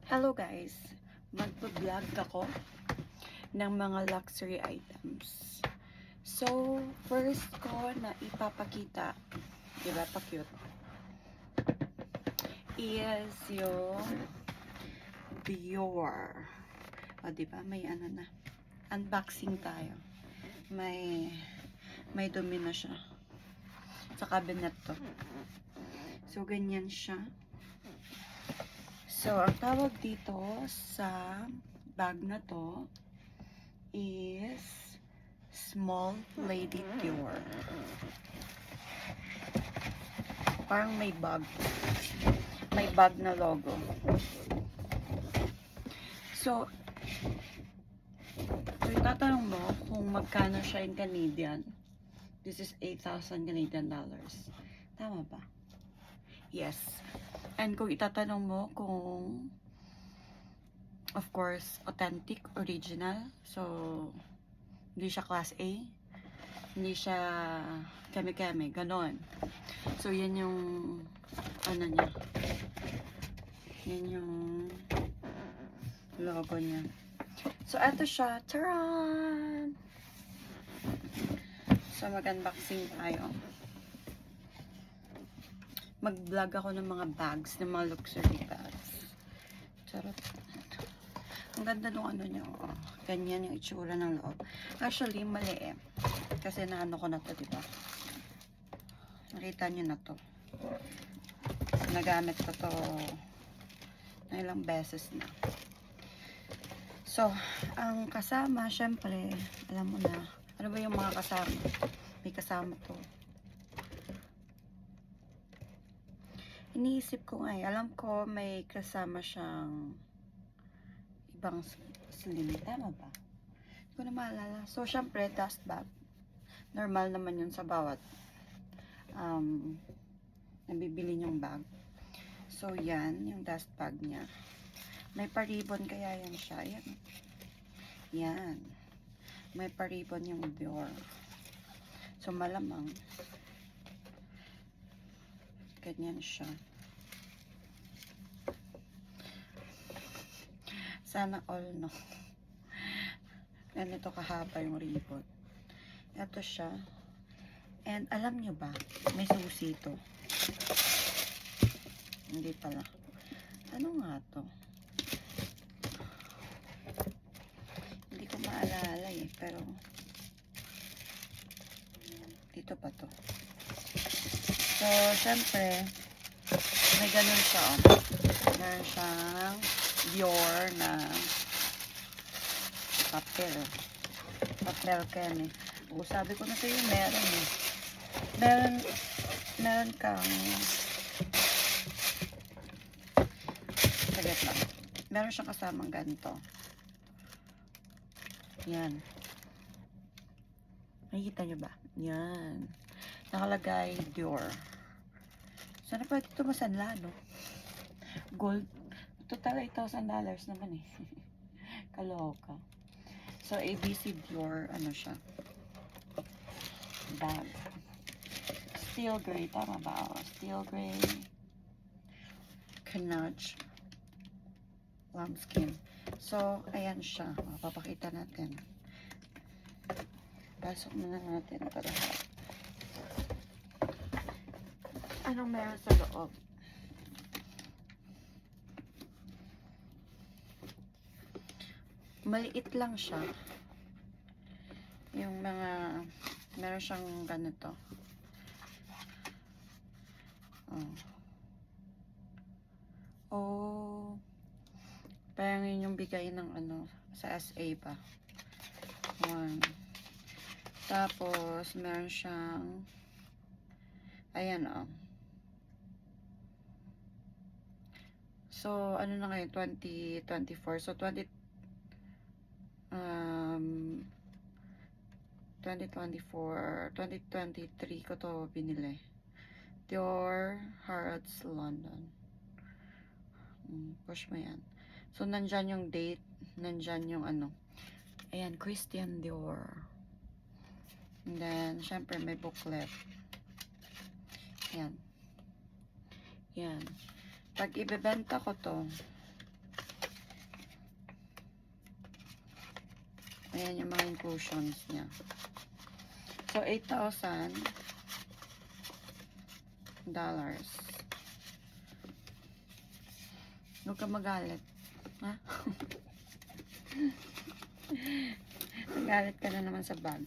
Hello guys! Magpa-vlog ako ng mga luxury items. So, first ko na ipapakita, diba pa-cute, is yung Dior. O diba, may ano na, unboxing tayo. May dumi na siya sa cabinet to. So, ganyan siya. So, ang tawag dito sa bag na to is Small Lady Dior. Parang may bag. May bag na logo. So, itatanong mo kung magkano siya in Canadian. This is 8,000 Canadian dollars. Tama ba? Yes. And kung itatanong mo kung, of course, authentic, original. So, hindi siya class A. Hindi siya keme-keme. Ganon. So, yan yung, ano niya. Yan yung logo niya. So, eto siya. Taran! So, mag-unboxing tayo. Mag-vlog ako ng mga bags, ng mga luxury bags. Charot. Ang ganda nung ano niya. Oh, ganyan yung itsura ng loob. Actually, mali eh. Kasi naano ko na to, diba? Nakita niyo na to. Nagamit ko to na ilang beses na. So, ang kasama, syempre, alam mo na. Ano ba yung mga kasama? May kasama to. Iniisip ko nga eh. Alam ko may kasama siyang ibang slim. Tama ba? Hindi ko na maalala. So, syempre, dust bag. Normal naman yun sa bawat nabibili niyong bag. So, yan. Yung dust bag niya. May paribon kaya yan siya. Yan. Yan. May paribon yung Dior. So, malamang ganyan siya. Sana all, no? Ganito kahaba yung ribbon. Ito siya. And alam nyo ba, may susi ito. Hindi pala. Ano nga to? Hindi ko maalala eh. Pero, dito pa to. So, syempre, may ganun siya. Oh. Meron siyang Dior na papel. Papel keme. O, sabi ko na sa'yo, meron eh. Meron kang saglit lang. Meron siyang kasamang ganito. Yan. Nakikita nyo ba? Yan. Nakalagay Dior. Sana pwede ito masanla, no? Gold. Total $8,000 naman eh. Kaloka. So, ABC Dior, ano siya? Bag. Steel gray. Tama ba? Steel gray. Canage. Lambskin. So, ayan siya. Papakita natin. Pasok na natin ito lahat. Anong meron sa loob? Maliit lang siya. Yung mga meron siyang ganito. Oh. Parang yun yung bigay ng ano sa SA pa. One. Tapos meron siyang ayan oh. So ano na ngayon 2024. So 2024, 2023 ko to binili. Dior Harrods London. Push mo yan. So nandyan yung date, nandyan yung ano. Ayan, Christian Dior. And then syempre may booklet. Yan. Yan. Pag ibebenta ko to, Ayan yung mga inclusions niya. So, $8,000. Huwag ka magalit. Ha? Nagalit ka na naman sa bag.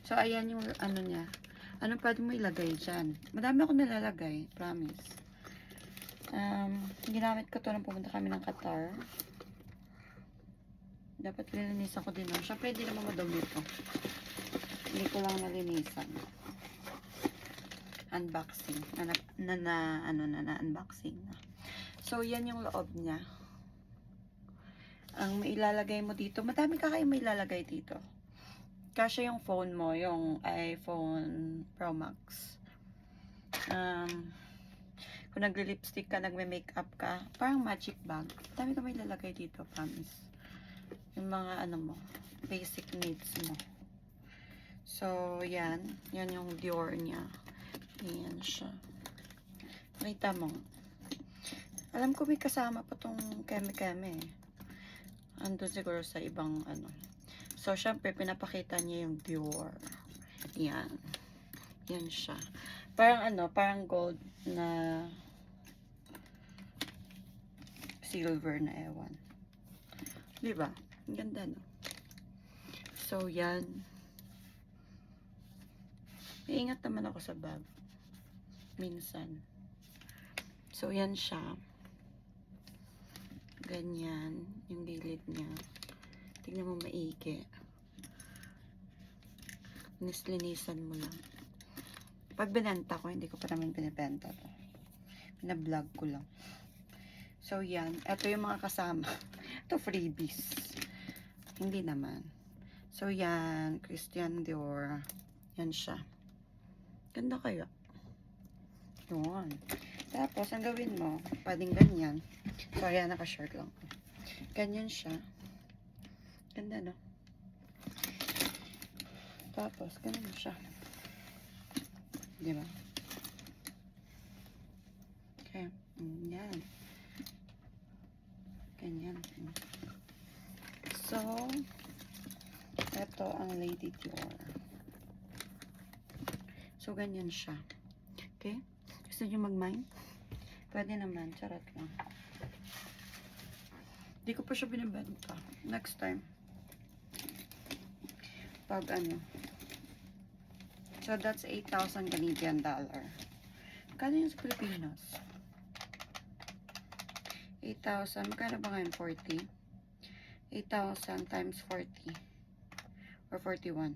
So, ayan yung ano niya. Ano pwede mo ilagay dyan? Madami ako nilalagay. Promise. Ginamit ko to nung pumunta kami ng Qatar. Dapat lilinisan ko din. Siyempre, hindi naman madumi to. Hindi ko lang nalinisan. Unboxing. Unboxing. So, yan yung loob niya. Ang mailalagay mo dito, madami ka kayo mailalagay dito. Kasya yung phone mo, yung iPhone Pro Max. Kung nagli-lipstick ka, nagme-makeup ka, parang magic bag. Dami ka mailalagay dito, promise. Yung mga ano mo, basic needs mo. So, yan. Yan yung Dior niya. Yan siya. Nakita mo. Alam ko may kasama pa tong keme-keme eh. Andun siguro sa ibang ano. So, syempre, pinapakita niya yung Dior. Yan. Yan siya. Parang ano, parang gold na silver na ewan. Diba? Ang ganda, no? So, yan. Iingat naman ako sa bag. Minsan. So, yan siya. Ganyan. Yung gilid niya. Tignan mo maigi. Linisan mo lang. Pag binenta ko, hindi ko pa naman binibenta to. Binablog ko lang. So, yan. Ito yung mga kasama. Ito freebies. Hindi naman. So, yan. Christian Dior. Yan siya. Ganda kaya. Yun. Tapos, ang gawin mo, pwedeng ganyan. Sorry, naka-shirt lang. Ganyan siya. Ganda, no? Tapos, ganyan siya. Diba? Okay. Yan. Ganyan. So, ito ang Lady Dior. So, ganyan siya. Okay? Gusto nyo mag-mine? Pwede naman. Charot lang. Hindi ko pa siya binibenta. Next time. Pag ano. So, that's 8,000 Canadian dollar. Kano yung sa Pilipinas? 8,000. Magkano ba ngayon? 40? 8,000 times 40. Or 41.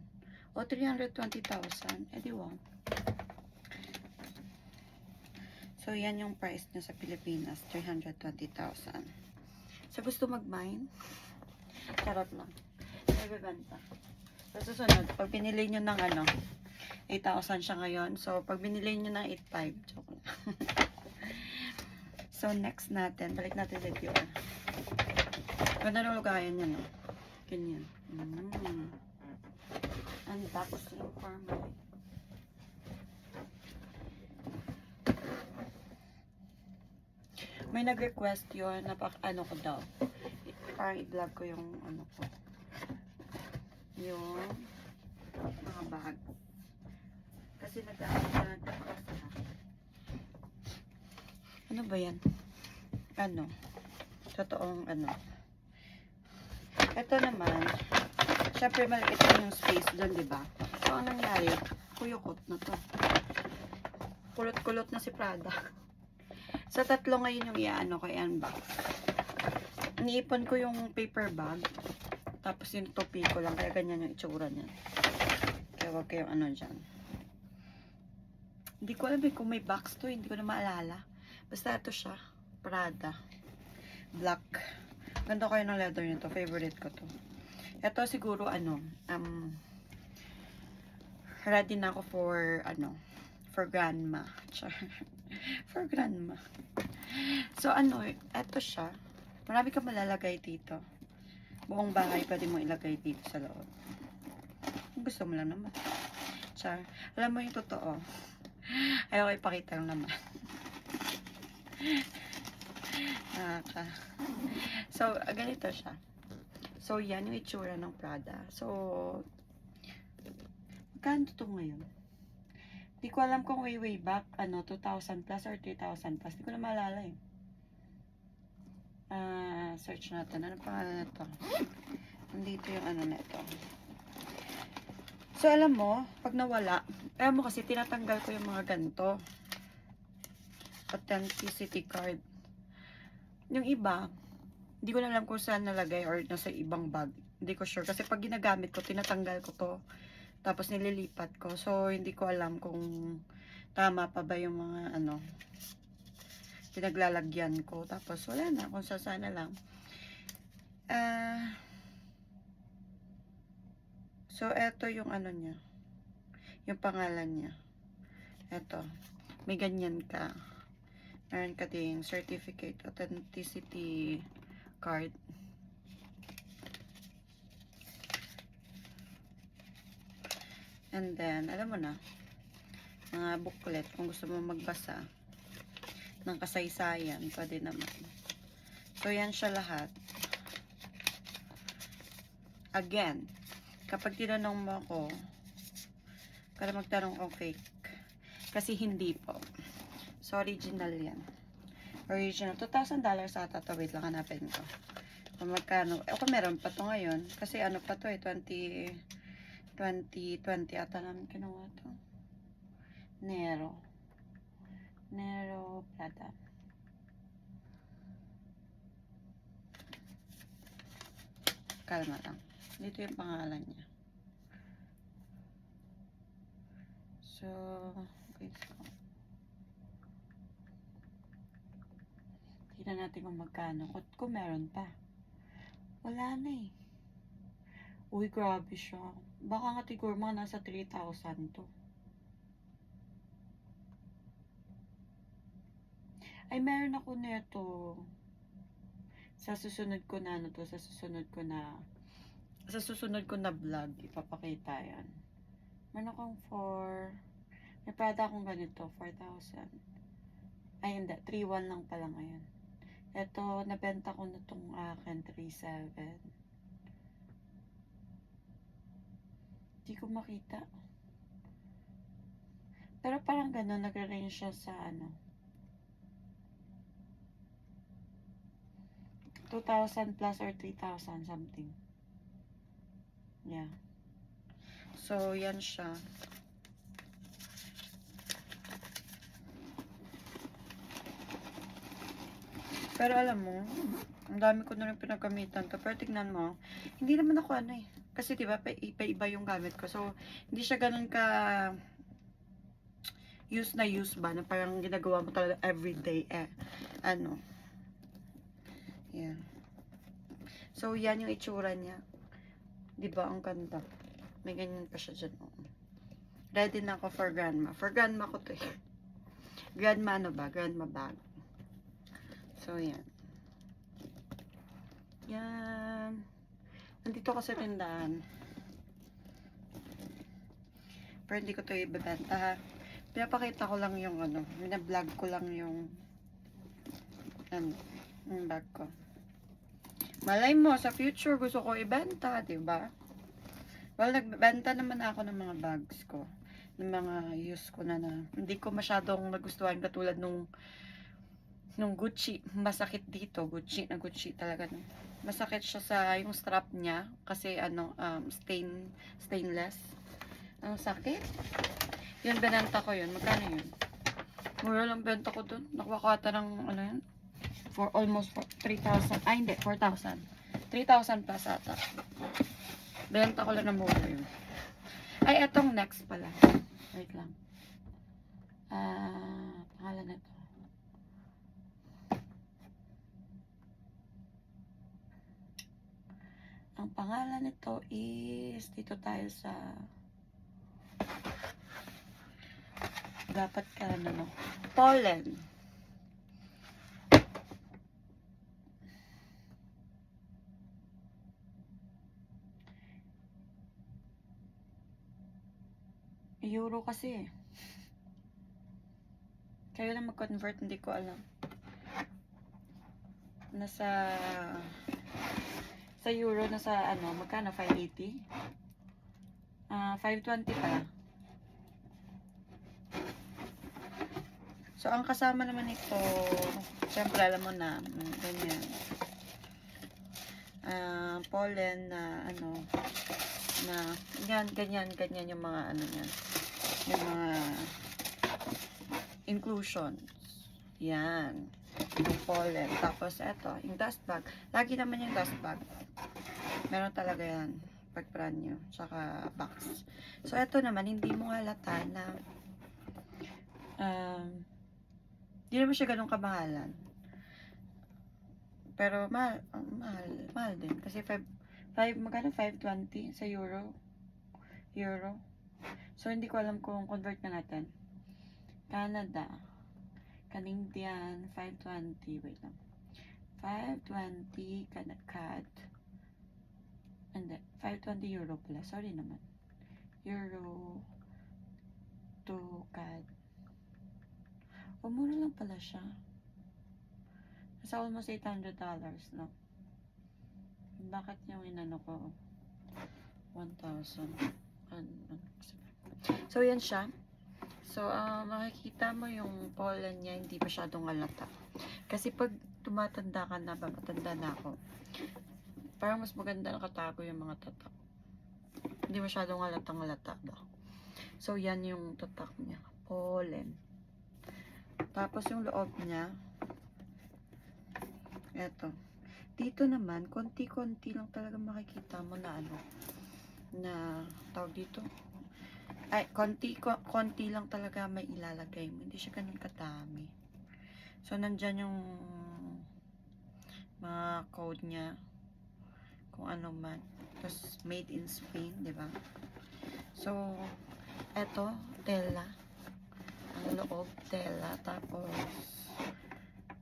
O, 320,000. Eh, di wow. So, yan yung price niya sa Pilipinas. 320,000. So, gusto mag-mine? Charot lang. Nagbibenta. So, susunod, pag binili nyo ng ano, 8,000 siya ngayon. So, pag binili nyo ng 8,500, joke lang. So, next natin, balik natin sa Dior. Ganda ng lugayan yan, no? Ganyan. And tapos yung formal. May nag-request yun na ano ko daw. Parang i-vlog ko yung ano ko. Yung mga bag. Kasi nagpapakasa. Ano ba yan? Ano? Totoong ano. Ito naman, syempre maliit yung space doon, di ba? So, ang nangyari, kuyukot na to. Kulot-kulot na si Prada. Sa tatlo ngayon yung iaano ko, i-unbox. Iniipon ko yung paper bag. Tapos yung topi ko lang. Kaya ganyan yung itsura niya. Kaya wag kayong ano dyan. Hindi ko alam kung may box to. Hindi ko na maalala. Basta ito siya. Prada. Black. Ganda kayo ng leather nito. Favorite ko to. Ito siguro ano. Ready na ako for ano. For grandma. For grandma. So, ano, eto siya. Marami kang malalagay dito. Buong bahay pwede mo ilagay dito sa loob. Gusto mo lang naman. Char. Alam mo yung totoo. Ayaw ko ipakita lang naman. So, ganito siya. So, yan yung itsura ng Prada. So, magkano to ngayon? Di ko alam kung way back, 2,000 plus or 3,000 plus. Di ko na maalala eh. Search natin. Ano pangalan na to? Nandito yung nito. So, alam mo, pag nawala, alam mo kasi tinatanggal ko yung mga ganito. Authenticity card. Yung iba, hindi ko na alam kung saan nalagay or nasa ibang bag. Hindi ko sure. Kasi pag ginagamit ko, tinatanggal ko to. Tapos nililipat ko. So, hindi ko alam kung tama pa ba yung mga pinaglalagyan ko. Tapos, wala na. Kung saan na lang. So, eto yung niya. Yung pangalan niya. Eto. May ganyan ka. Meron ka ding certificate, authenticity card. And then, alam mo na, mga booklet, kung gusto mo magbasa ng kasaysayan, pwede naman. So, yan siya lahat. Again, kapag tinanong mo ako, kada magtanong kung fake, kasi hindi po. So, original yan. Original. $2,000 ata to. Wait lang, hanapin ko. Kung magkano. Kung meron pa to ngayon. Kasi pa to 2020 ata namin kinuha to. Nero Prada. Kalma lang. Dito yung pangalan niya. So, okay. Tignan natin kung magkano. Kung meron pa. Wala na eh. Uy, grabe siya. Baka nga siguro mga nasa 3,000 to. Ay, meron ako nito. Sa susunod ko na sa susunod ko na vlog, ipapakita yan. Meron akong may Prada akong ganito, 4,000. Ay, hindi. 3,1 lang pala ngayon. Ito, nabenta ko na itong akin, 3,700. Hindi ko makita. Pero parang gano'n, nag-range siya sa 2,000 plus or 3,000 something. Yeah. So, yan siya. Pero alam mo, ang dami ko na rin pinagamitan to. Pero tignan mo, hindi naman ako kasi diba, iba yung gamit ko. So, hindi siya ganun ka use ba, na parang ginagawa mo talaga everyday, yan. So, yan yung itsura niya. Diba, ang ganda. May ganyan pa siya dyan. Ready na ako for grandma. For grandma ko to eh. Grandma Grandma bag. So, yan. Yan. Nandito kasi tindahan. Pero hindi ko to ibebenta ha. Pinapakita ko lang yung bina-vlog ko lang yung yung bag ko. Malay mo, sa future gusto ko ibenta, diba? Well, nagbenta naman ako ng mga bags ko. Ng mga use ko na hindi ko masyadong nagustuhan katulad nung Gucci. Masakit dito. Gucci talaga. Masakit siya sa yung strap niya. Kasi stainless. Ang sakit. Yun, benenta ko yun. Magkano yun? Mura lang benta ko dun. Nakuha ko ata ng yun? For almost 3,000. Ay, hindi. 4,000. 3,000 plus ata. Benta ko lang ng mura yun. Ay, etong next pala. Wait lang. Pangalan na ito. Ang pangalan nito is, dito tayo sa, dapat ka Pollen. Euro kasi. Kayo na mag-convert, hindi ko alam. Nasa Sa euro na sa ano, magkano? 580? 520 pala. So, ang kasama naman ito, syempre alam mo na, ganyan. Pollen na ano, na yan, ganyan yung mga ano yan. Yung mga inclusions. Yan. Yung pollen. Tapos, eto, yung dust bag. Lagi naman yung dust bag. Meron talaga yan. Pag brand new. Tsaka box. So, eto naman, hindi mo halata na hindi naman siya ganun kamahalan. Pero, mahal din. Kasi, magkano? 520 sa euro. So, hindi ko alam kung convert na natin. Canada. Canadian, 520. Wait lang. 520 CAD. Hindi. 520 euro pala. Sorry naman. Euro to CAD. Mura lang pala siya. Nasa almost $800, no? Bakit yung inano ko? 1,000. So, yan siya. So, makikita mo yung pollen niya, hindi masyadong halata. Kasi pag tumatanda ka na ba, matanda na ako, parang mas maganda nakatago yung mga tatak. Hindi masyadong halatang-halata ba. So, yan yung tatak niya. Pollen. Tapos, yung loob niya, eto. Dito naman, konti-konti lang talaga makikita mo na ano, na tawag dito. Ay, konti lang talaga may ilalagay mo. Hindi siya ganun kadami. So, nandyan yung mga code niya. Kung ano man. Tapos, made in Spain, di ba? So, eto, tela. Ang loob, tela. Tapos,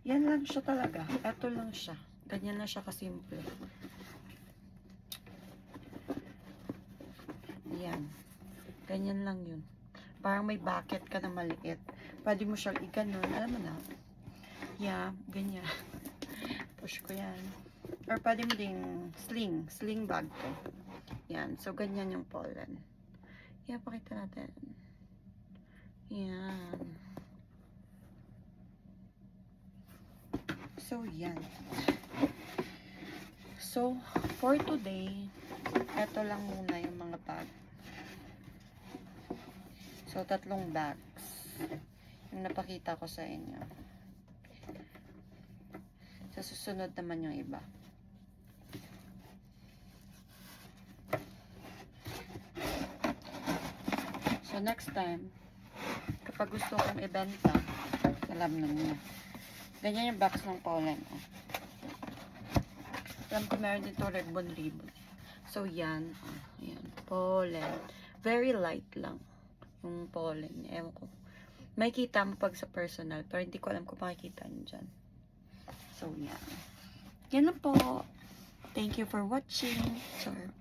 yan lang siya talaga. Eto lang siya. Ganyan lang siya kasimple. Yan. Ganyan lang yun. Parang may bucket ka na maliit. Pwede mo siyang iganon. Alam mo na. Yeah, ganyan. Push ko yan. Or pwede mo ding sling bag to. Yan. So, ganyan yung pollen. Yan, pakita natin. Yan. So, yan. So, for today, eto lang muna yung mga bag. So, 3 bags. Yung napakita ko sa inyo. Sa susunod naman yung iba. So, next time, kapag gusto kong ibenta, alam na niya. Ganyan yung box ng pollen. Oh. Alam ko meron dito ribbon. So, yan. Yan. Pollen. Very light lang. Yung pollen. Ewan ko. May kita mo pag sa personal. Pero hindi ko alam kung makikita nyo dyan. So, yan. Yan lang po. Thank you for watching. Sorry.